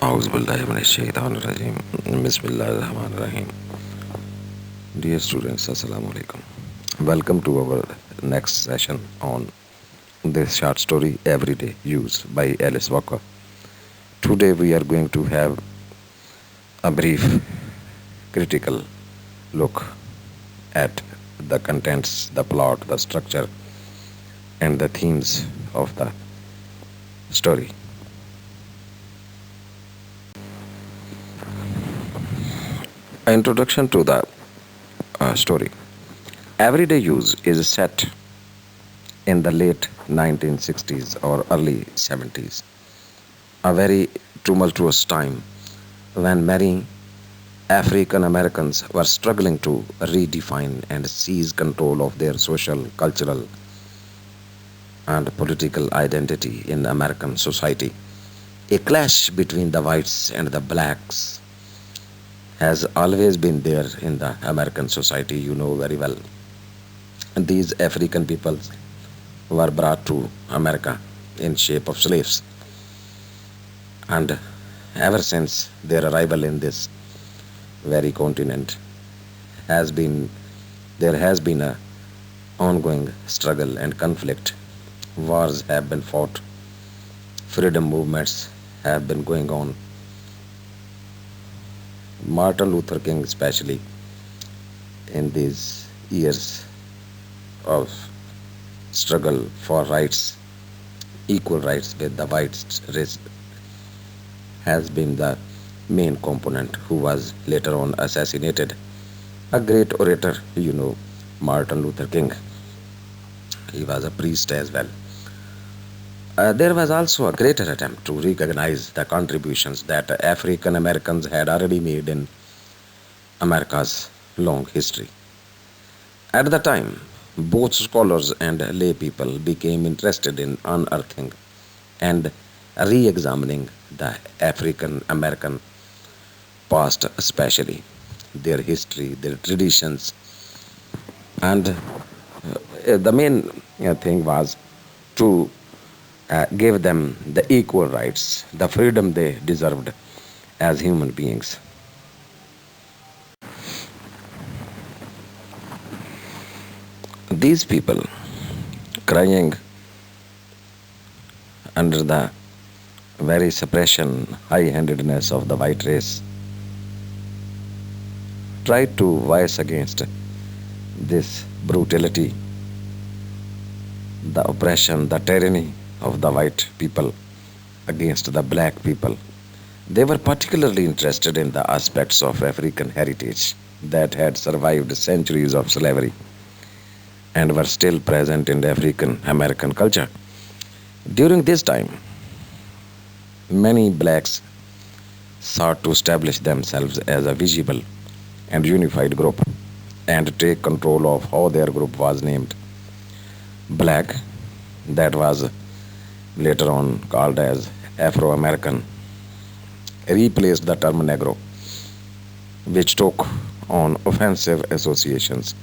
Auzbillahiminash-shaytanir-rajim. Bismillahir-rahmanir-rahim. Dear students, Assalamu alaikum. Welcome to our next session on this short story Everyday Use by Alice Walker. Today we are going to have a brief critical look at the contents, the plot, the structure, and the themes of the story. Introduction to the story. Everyday Use is set in the late 1960s or early 70s, a very tumultuous time when many African Americans were struggling to redefine and seize control of their social, cultural, and political identity in American society. A clash between the whites and the blacks has always been there in the American society, you know very well. And these African peoples were brought to America in shape of slaves. And ever since their arrival in this very continent has been there has been a ongoing struggle and conflict. Wars have been fought, freedom movements have been going on. Martin Luther King, especially in these years of struggle for rights, equal rights with the white race, has been the main component who was later on assassinated. A great orator, you know, Martin Luther King. He was a priest as well. There was also a greater attempt to recognize the contributions that African Americans had already made in America's long history. At the time, both scholars and lay people became interested in unearthing and re examining the African American past, especially their history, their traditions, and the main thing was to give them the equal rights, the freedom they deserved as human beings. These people, crying under the very suppression, high handedness of the white race, tried to voice against this brutality, the oppression, the tyranny of the white people against the black people. They were particularly interested in the aspects of African heritage that had survived centuries of slavery and were still present in African American culture. During this time, many blacks sought to establish themselves as a visible and unified group and take control of how their group was named. Black, that was later on called as Afro American, replaced the term Negro, which took on offensive associations.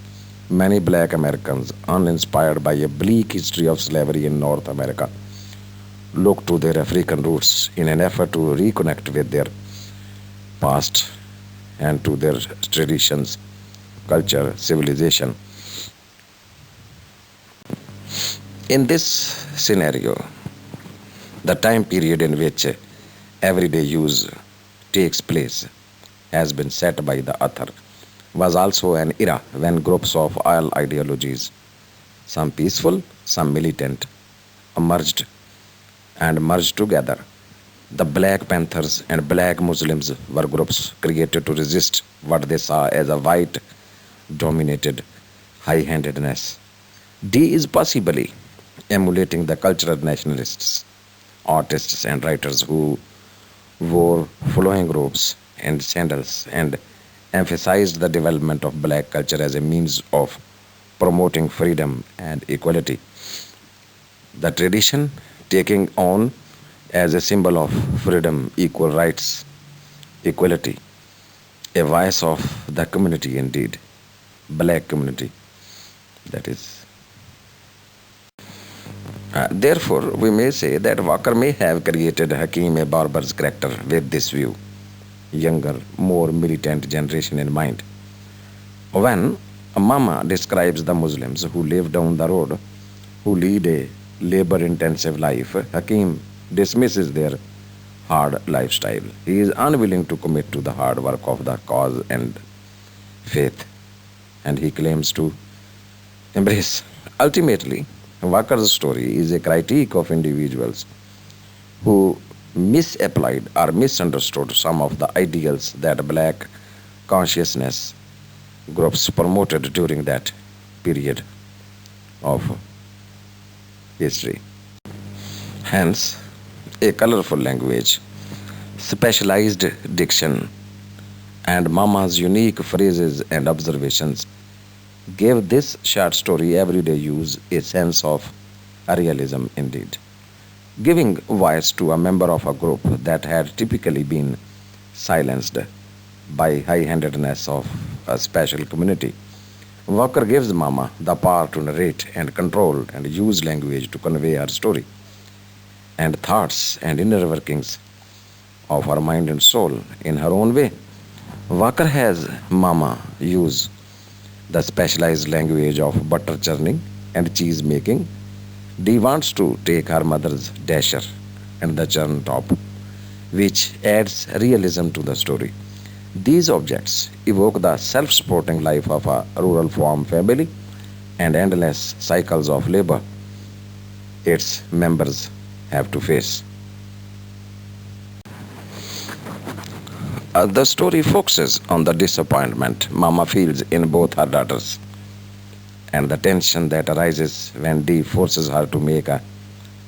Many black Americans, uninspired by a bleak history of slavery in North America, looked to their African roots in an effort to reconnect with their past and to their traditions, culture, civilization. In this scenario, the time period in which everyday use takes place has been set by the author was also an era when groups of all ideologies, some peaceful, some militant, emerged and merged together. The Black Panthers and Black Muslims were groups created to resist what they saw as a white dominated high handedness. D is possibly emulating the cultural nationalists, artists, and writers who wore flowing robes and sandals and emphasized the development of black culture as a means of promoting freedom and equality. The tradition taking on as a symbol of freedom, equal rights, equality, a voice of the community indeed, black community, that is. Therefore, we may say that Walker may have created Hakim a Barber's character with this view, younger, more militant generation in mind. When Mama describes the Muslims who live down the road, who lead a labor intensive life, Hakim dismisses their hard lifestyle. He is unwilling to commit to the hard work of the cause and faith, and he claims to embrace. Ultimately, Walker's story is a critique of individuals who misapplied or misunderstood some of the ideals that black consciousness groups promoted during that period of history. Hence, a colorful language, specialized diction, and Mama's unique phrases and observations gave this short story everyday use a sense of realism indeed, giving voice to a member of a group that had typically been silenced by high handedness of a special community. Walker gives Mama the power to narrate and control and use language to convey her story and thoughts and inner workings of her mind and soul in her own way. Walker has Mama use the specialized language of butter churning and cheese making. Dee wants to take her mother's dasher and the churn top, which adds realism to the story. These objects evoke the self supporting life of a rural farm family and endless cycles of labor its members have to face. The story focuses on the disappointment Mama feels in both her daughters and the tension that arises when Dee forces her to make a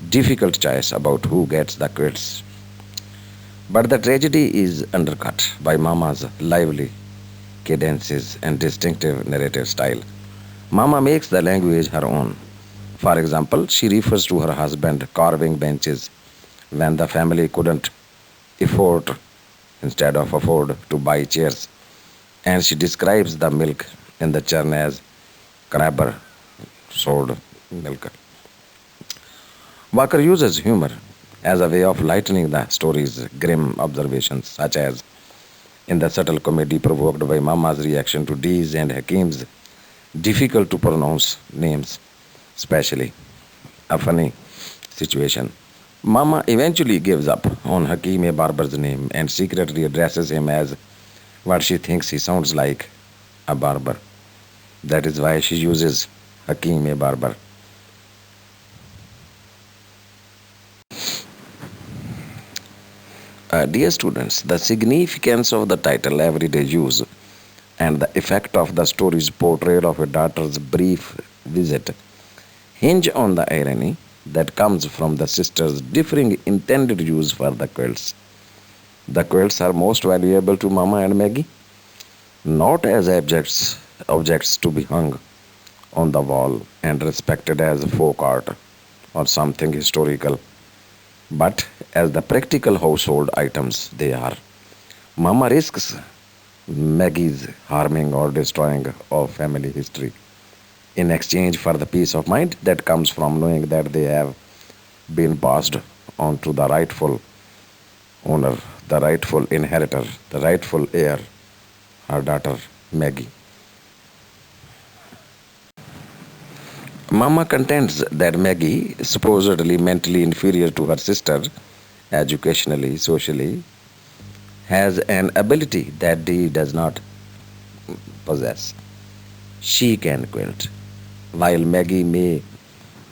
difficult choice about who gets the credits. But the tragedy is undercut by Mama's lively cadences and distinctive narrative style. Mama makes the language her own. For example, she refers to her husband carving benches when the family couldn't afford afford to buy chairs, and she describes the milk in the churn as crabber sold milk. Walker uses humor as a way of lightening the story's grim observations, such as in the subtle comedy provoked by Mama's reaction to Dee's and Hakim's difficult to pronounce names, especially a funny situation. Mama eventually gives up on Hakim Barber's name and secretly addresses him as what she thinks he sounds like, a barber. That is why she uses Hakim Barber. Dear students, the significance of the title Everyday Use and the effect of the story's portrayal of a daughter's brief visit hinge on the irony that comes from the sisters' differing intended use for the quilts. The quilts are most valuable to Mama and Maggie, not as objects to be hung on the wall and respected as folk art or something historical, but as the practical household items they are. Mama risks Maggie's harming or destroying of family history in exchange for the peace of mind that comes from knowing that they have been passed on to the rightful owner, the rightful inheritor, the rightful heir, her daughter Maggie. Mama contends that Maggie, supposedly mentally inferior to her sister, educationally, socially, has an ability that Dee does not possess. She can quilt, while Maggie may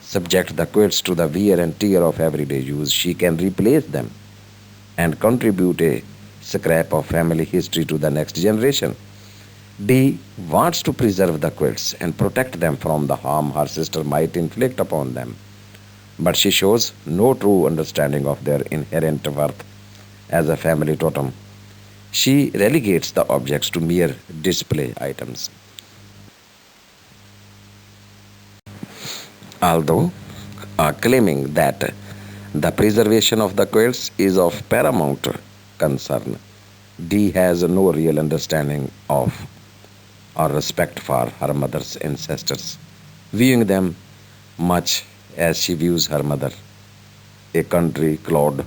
subject the quilts to the wear and tear of everyday use. She can replace them and contribute a scrap of family history to the next generation. Dee wants to preserve the quilts and protect them from the harm her sister might inflict upon them, but she shows no true understanding of their inherent worth as a family totem. She relegates the objects to mere display items. Although claiming that the preservation of the quilts is of paramount concern, Dee has no real understanding of or respect for her mother's ancestors, viewing them much as she views her mother, a country clod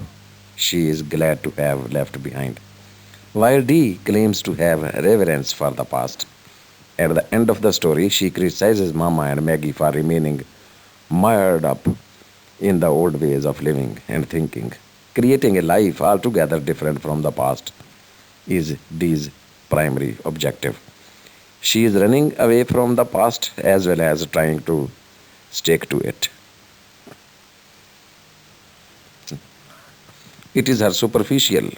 she is glad to have left behind, while Dee claims to have reverence for the past. At the end of the story, she criticizes Mama and Maggie for remaining mired up in the old ways of living and thinking. Creating a life altogether different from the past is Dee's primary objective. She is running away from the past as well as trying to stick to it. It is her superficial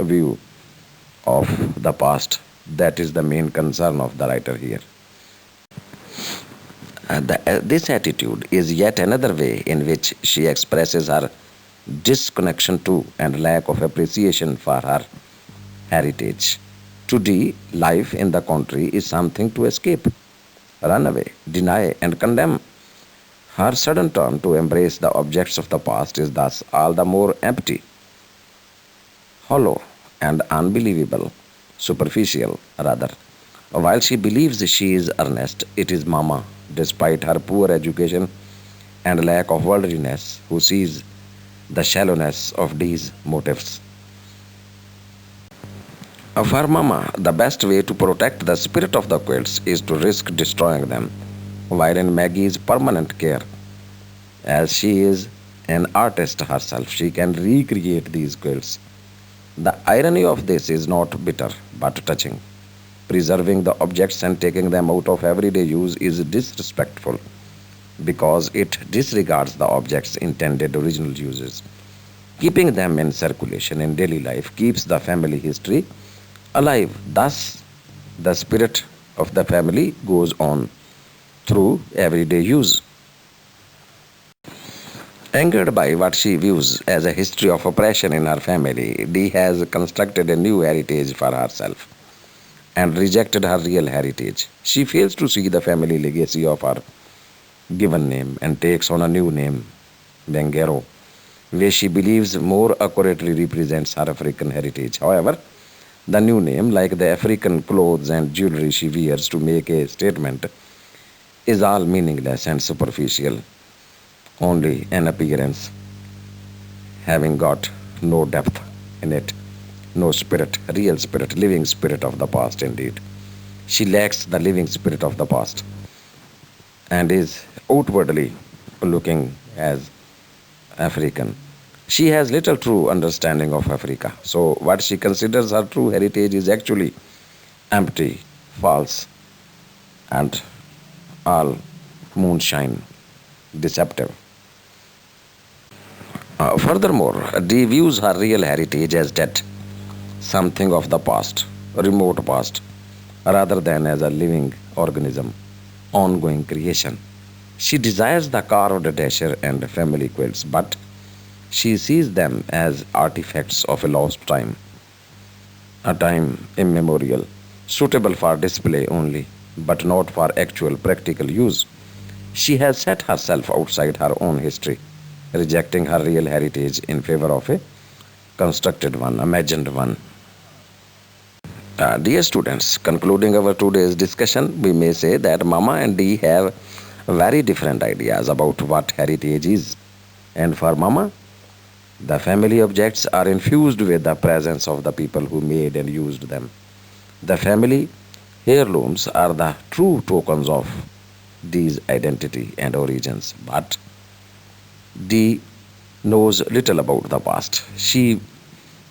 view of the past that is the main concern of the writer here. This attitude is yet another way in which she expresses her disconnection to and lack of appreciation for her heritage. Today, life in the country is something to escape, run away, deny, and condemn. Her sudden turn to embrace the objects of the past is thus all the more empty, hollow, and unbelievable, superficial rather. While she believes she is earnest, it is Mama, despite her poor education and lack of worldliness, who sees the shallowness of these motives. For Mama, the best way to protect the spirit of the quilts is to risk destroying them, while in Maggie's permanent care, as she is an artist herself, she can recreate these quilts. The irony of this is not bitter but touching. Preserving the objects and taking them out of everyday use is disrespectful because it disregards the object's intended original uses. Keeping them in circulation in daily life keeps the family history alive. Thus, the spirit of the family goes on through everyday use. Angered by what she views as a history of oppression in her family, Dee has constructed a new heritage for herself and rejected her real heritage. She fails to see the family legacy of her given name and takes on a new name, Bengero, which she believes more accurately represents her African heritage. However, the new name, like the African clothes and jewelry she wears to make a statement, is all meaningless and superficial, only an appearance, having got no depth in it, no spirit, real spirit, living spirit of the past indeed. She lacks the living spirit of the past and is outwardly looking as African. She has little true understanding of Africa. So, what she considers her true heritage is actually empty, false, and all moonshine, deceptive. Furthermore, Dee views her real heritage as dead, something of the past, remote past, rather than as a living organism, ongoing creation. She desires the carved dasher and family quilts, but she sees them as artifacts of a lost time, a time immemorial, suitable for display only, but not for actual practical use. She has set herself outside her own history, rejecting her real heritage in favor of a constructed one, imagined one. Dear students, concluding our today's discussion, we may say that Mama and Dee have very different ideas about what heritage is. And for Mama, the family objects are infused with the presence of the people who made and used them. The family heirlooms are the true tokens of Dee's identity and origins. But Dee knows little about the past. She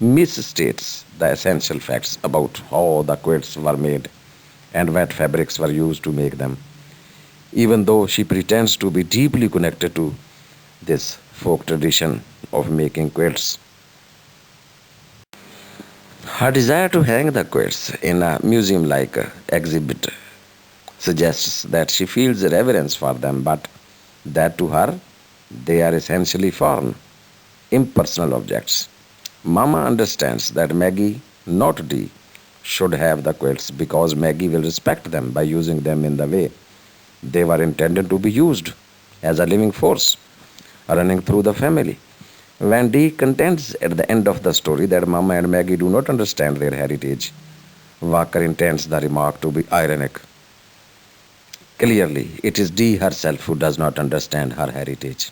misstates the essential facts about how the quilts were made and what fabrics were used to make them, even though she pretends to be deeply connected to this folk tradition of making quilts. Her desire to hang the quilts in a museum like exhibit suggests that she feels reverence for them, but that to her they are essentially foreign, impersonal objects. Mama understands that Maggie, not Dee, should have the quilts because Maggie will respect them by using them in the way they were intended to be used, as a living force running through the family. When Dee contends at the end of the story that Mama and Maggie do not understand their heritage, Walker intends the remark to be ironic. Clearly, it is Dee herself who does not understand her heritage.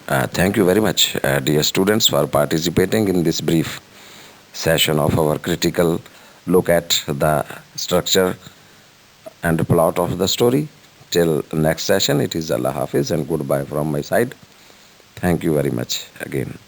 Thank you very much, dear students, for participating in this brief session of our critical look at the structure and plot of the story. Till next session, it is Allah Hafiz and goodbye from my side. Thank you very much again.